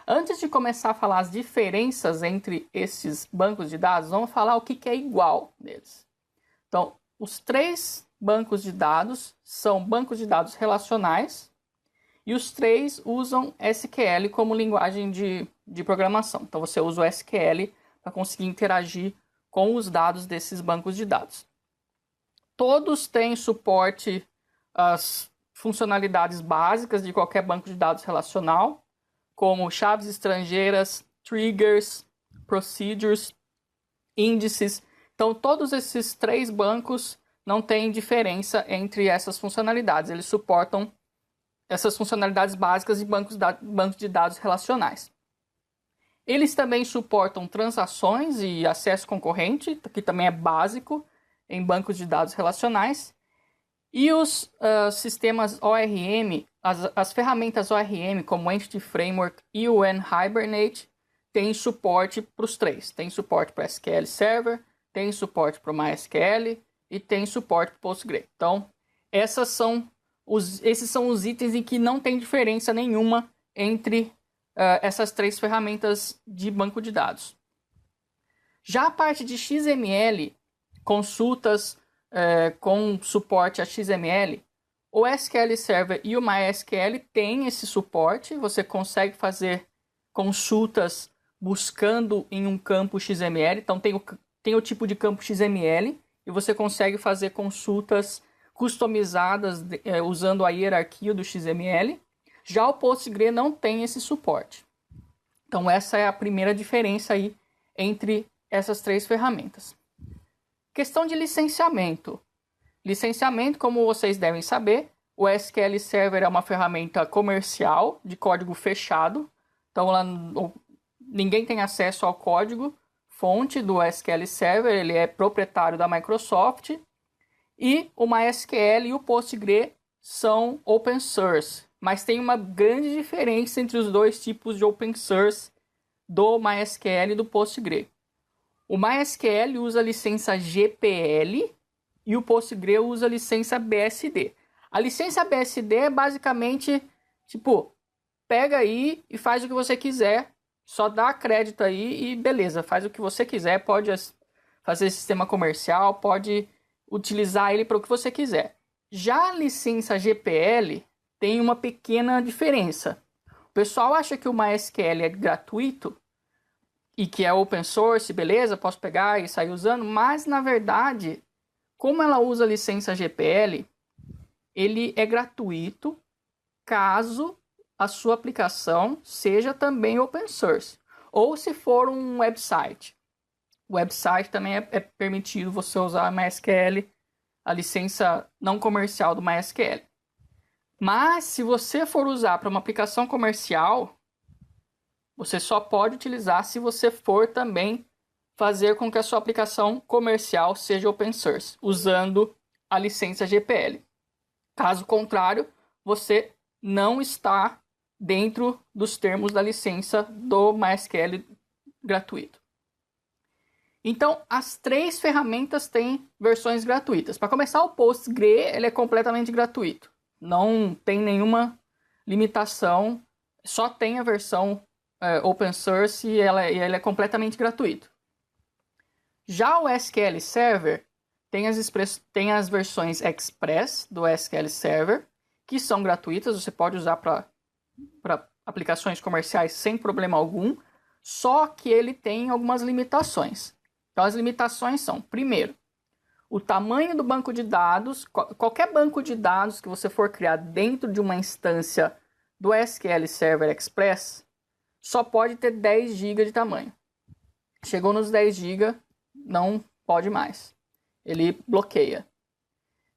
Antes de começar a falar as diferenças entre esses bancos de dados, vamos falar o que é igual neles. Então, os três bancos de dados são bancos de dados relacionais e os três usam SQL como linguagem de programação. Então, você usa o SQL para conseguir interagir com os dados desses bancos de dados. Todos têm suporte às funcionalidades básicas de qualquer banco de dados relacional, como chaves estrangeiras, triggers, procedures, índices. Então, todos esses três bancos não têm diferença entre essas funcionalidades. Eles suportam essas funcionalidades básicas de bancos de dados relacionais. Eles também suportam transações e acesso concorrente, que também é básico em bancos de dados relacionais. E os sistemas ORM, as ferramentas ORM, como Entity Framework e o Hibernate, têm suporte para os três. Tem suporte para SQL Server, tem suporte para o MySQL e tem suporte para o Postgre. Então, esses são os itens em que não tem diferença nenhuma entre essas três ferramentas de banco de dados. Já a parte de XML, consultas com suporte a XML, o SQL Server e o MySQL têm esse suporte. Você consegue fazer consultas buscando em um campo XML. Então tem o tipo de campo XML e você consegue fazer consultas customizadas usando a hierarquia do XML. Já o Postgre não tem esse suporte. Então essa é a primeira diferença aí entre essas três ferramentas. Questão de licenciamento. Licenciamento, como vocês devem saber, o SQL Server é uma ferramenta comercial de código fechado. Então ninguém tem acesso ao código fonte do SQL Server, ele é proprietário da Microsoft. E o MySQL e o Postgre são open source. Mas tem uma grande diferença entre os dois tipos de open source do MySQL e do Postgre. O MySQL usa a licença GPL e o Postgre usa a licença BSD. A licença BSD é basicamente, pega aí e faz o que você quiser, só dá crédito aí e beleza, faz o que você quiser, pode fazer sistema comercial, pode utilizar ele para o que você quiser. Já a licença GPL tem uma pequena diferença. O pessoal acha que o MySQL é gratuito e que é open source, beleza, posso pegar e sair usando, mas na verdade, como ela usa a licença GPL, ele é gratuito caso a sua aplicação seja também open source, ou se for um website. O website também é permitido você usar MySQL, a licença não comercial do MySQL. Mas se você for usar para uma aplicação comercial, você só pode utilizar se você for também fazer com que a sua aplicação comercial seja open source, usando a licença GPL. Caso contrário, você não está dentro dos termos da licença do MySQL gratuito. Então, as três ferramentas têm versões gratuitas. Para começar, o Postgre ele é completamente gratuito. Não tem nenhuma limitação, só tem a versão open source e ele é completamente gratuito. Já o SQL Server tem as versões Express do SQL Server, que são gratuitas, você pode usar para aplicações comerciais sem problema algum, só que ele tem algumas limitações. Então as limitações são, primeiro, o tamanho do banco de dados. Qualquer banco de dados que você for criar dentro de uma instância do SQL Server Express só pode ter 10 GB de tamanho. Chegou nos 10 GB, não pode mais. Ele bloqueia.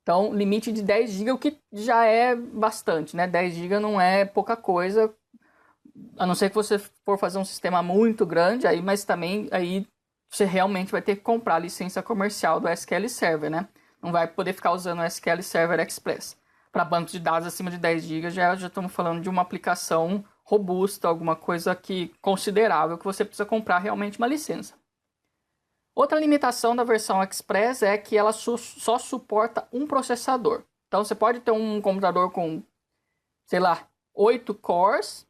Então, limite de 10 GB, o que já é bastante, né? 10 GB não é pouca coisa, a não ser que você for fazer um sistema muito grande, mas também aí você realmente vai ter que comprar a licença comercial do SQL Server, né? Não vai poder ficar usando o SQL Server Express. Para bancos de dados acima de 10 GB, já estamos falando de uma aplicação robusta, alguma coisa considerável, que você precisa comprar realmente uma licença. Outra limitação da versão Express é que ela só suporta um processador. Então você pode ter um computador com, 8 cores,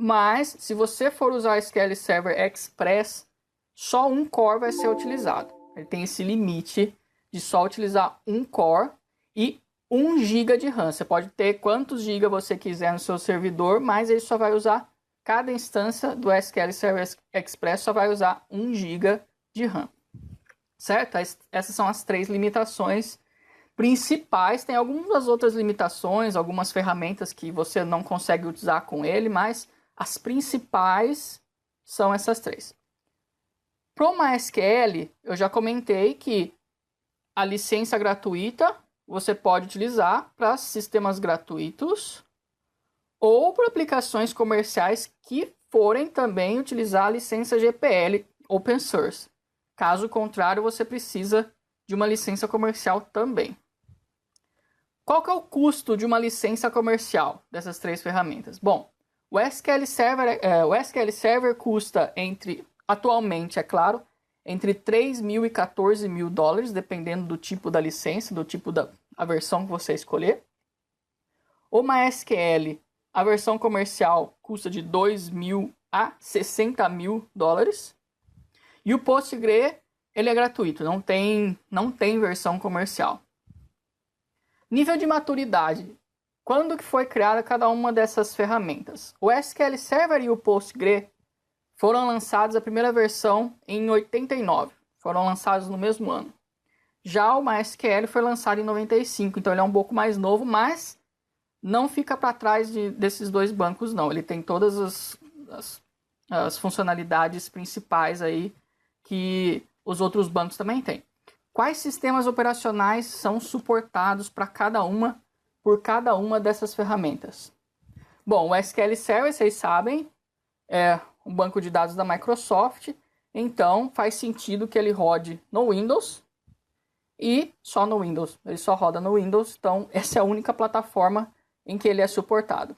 Mas, se você for usar o SQL Server Express, só um core vai ser utilizado. Ele tem esse limite de só utilizar um core e 1 GB de RAM. Você pode ter quantos GB você quiser no seu servidor, mas ele só vai usar, cada instância do SQL Server Express só vai usar 1 GB de RAM. Certo? Essas são as 3 limitações principais. Tem algumas outras limitações, algumas ferramentas que você não consegue utilizar com ele, mas as principais são essas 3. Para o MySQL, eu já comentei que a licença gratuita você pode utilizar para sistemas gratuitos ou para aplicações comerciais que forem também utilizar a licença GPL Open Source. Caso contrário, você precisa de uma licença comercial também. Qual que é o custo de uma licença comercial dessas 3 ferramentas? Bom, o SQL Server custa atualmente, é claro, entre $3.000 e $14.000, dependendo do tipo da licença, do tipo da versão que você escolher. O MySQL, a versão comercial, custa de $2.000 a $60.000. E o Postgre, ele é gratuito, não tem versão comercial. Nível de maturidade. Quando que foi criada cada uma dessas ferramentas? O SQL Server e o Postgre foram lançados a primeira versão em 89. Foram lançados no mesmo ano. Já o MySQL foi lançado em 95, então ele é um pouco mais novo, mas não fica para trás desses 2 bancos, não. Ele tem todas as funcionalidades principais aí que os outros bancos também têm. Quais sistemas operacionais são suportados por cada uma dessas ferramentas? Bom, o SQL Server, vocês sabem, é um banco de dados da Microsoft, então faz sentido que ele rode no Windows e só no Windows. Ele só roda no Windows, então essa é a única plataforma em que ele é suportado.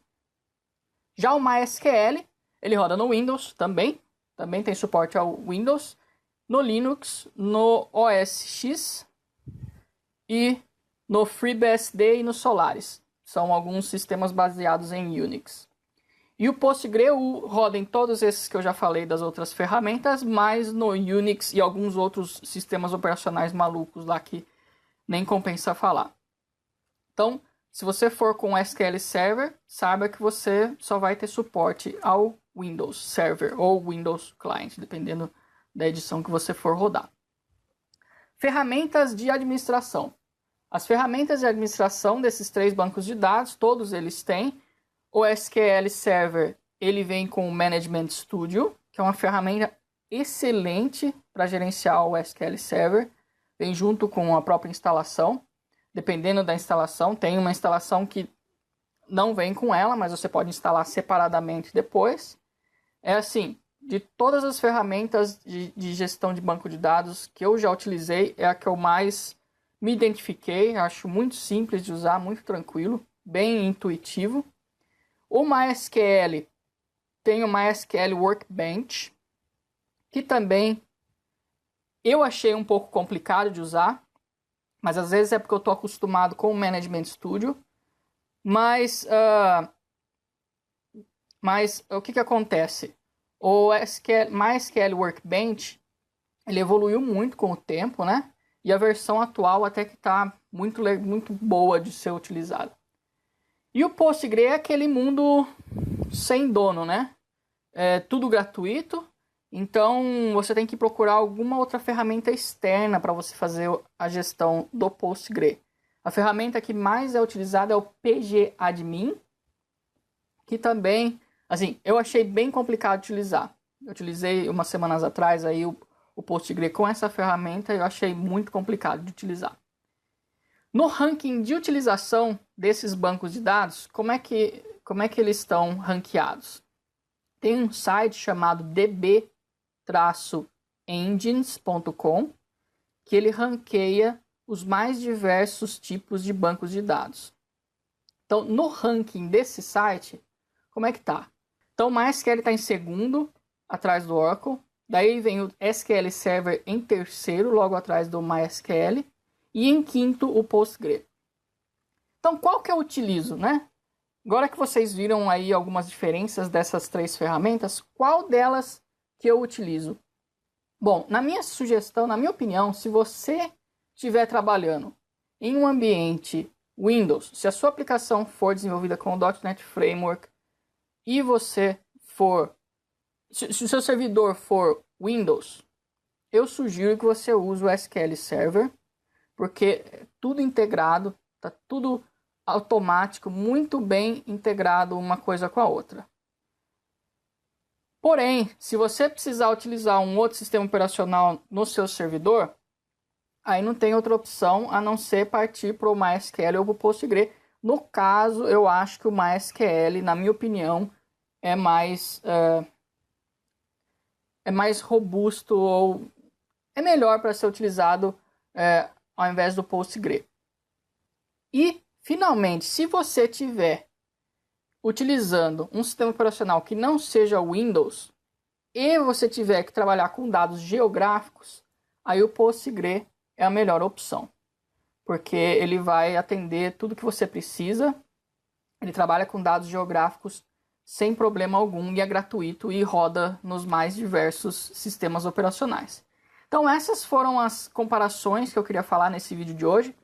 Já o MySQL, ele roda no Windows também tem suporte ao Windows, no Linux, no OS X e no FreeBSD e no Solaris. São alguns sistemas baseados em Unix. E o Postgre roda em todos esses que eu já falei das outras ferramentas, mas no Unix e alguns outros sistemas operacionais malucos lá que nem compensa falar. Então, se você for com o SQL Server, saiba que você só vai ter suporte ao Windows Server ou Windows Client, dependendo da edição que você for rodar. Ferramentas de administração. As ferramentas de administração desses 3 bancos de dados, todos eles têm. O SQL Server, ele vem com o Management Studio, que é uma ferramenta excelente para gerenciar o SQL Server. Vem junto com a própria instalação. Dependendo da instalação, tem uma instalação que não vem com ela, mas você pode instalar separadamente depois. É assim, de todas as ferramentas de gestão de banco de dados que eu já utilizei, é a que eu mais me identifiquei. Acho muito simples de usar, muito tranquilo, bem intuitivo. O MySQL tem o MySQL Workbench, que também eu achei um pouco complicado de usar, mas às vezes é porque eu estou acostumado com o Management Studio. Mas o que acontece? O MySQL Workbench, ele evoluiu muito com o tempo, né? E a versão atual até que está muito boa de ser utilizada. E o Postgre é aquele mundo sem dono, né? É tudo gratuito, então você tem que procurar alguma outra ferramenta externa para você fazer a gestão do Postgre. A ferramenta que mais é utilizada é o pgadmin, que também, assim, eu achei bem complicado de utilizar. Eu utilizei umas semanas atrás aí o Postgre com essa ferramenta e eu achei muito complicado de utilizar. No ranking de utilização desses bancos de dados, como é que eles estão ranqueados? Tem um site chamado db-engines.com que ele ranqueia os mais diversos tipos de bancos de dados. Então, no ranking desse site, como é que tá? Então, o MySQL está em segundo, atrás do Oracle. Daí vem o SQL Server em terceiro, logo atrás do MySQL. E em quinto, o Postgre. Então, qual que eu utilizo, né? Agora que vocês viram aí algumas diferenças dessas três ferramentas, qual delas que eu utilizo? Bom, na minha sugestão, na minha opinião, se você estiver trabalhando em um ambiente Windows, se a sua aplicação for desenvolvida com o .NET Framework e você for, se o seu servidor for Windows, eu sugiro que você use o SQL Server, porque é tudo integrado, tá tudo automático, muito bem integrado uma coisa com a outra. Porém, se você precisar utilizar um outro sistema operacional no seu servidor, aí não tem outra opção a não ser partir para o MySQL ou para o PostgreSQL. No caso, eu acho que o MySQL, na minha opinião, é mais robusto ou é melhor para ser utilizado ao invés do PostgreSQL. E, finalmente, se você tiver utilizando um sistema operacional que não seja Windows e você tiver que trabalhar com dados geográficos, aí o PostgreSQL é a melhor opção, porque ele vai atender tudo que você precisa. Ele trabalha com dados geográficos sem problema algum e é gratuito e roda nos mais diversos sistemas operacionais. Então essas foram as comparações que eu queria falar nesse vídeo de hoje,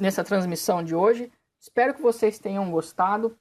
nessa transmissão de hoje. Espero que vocês tenham gostado.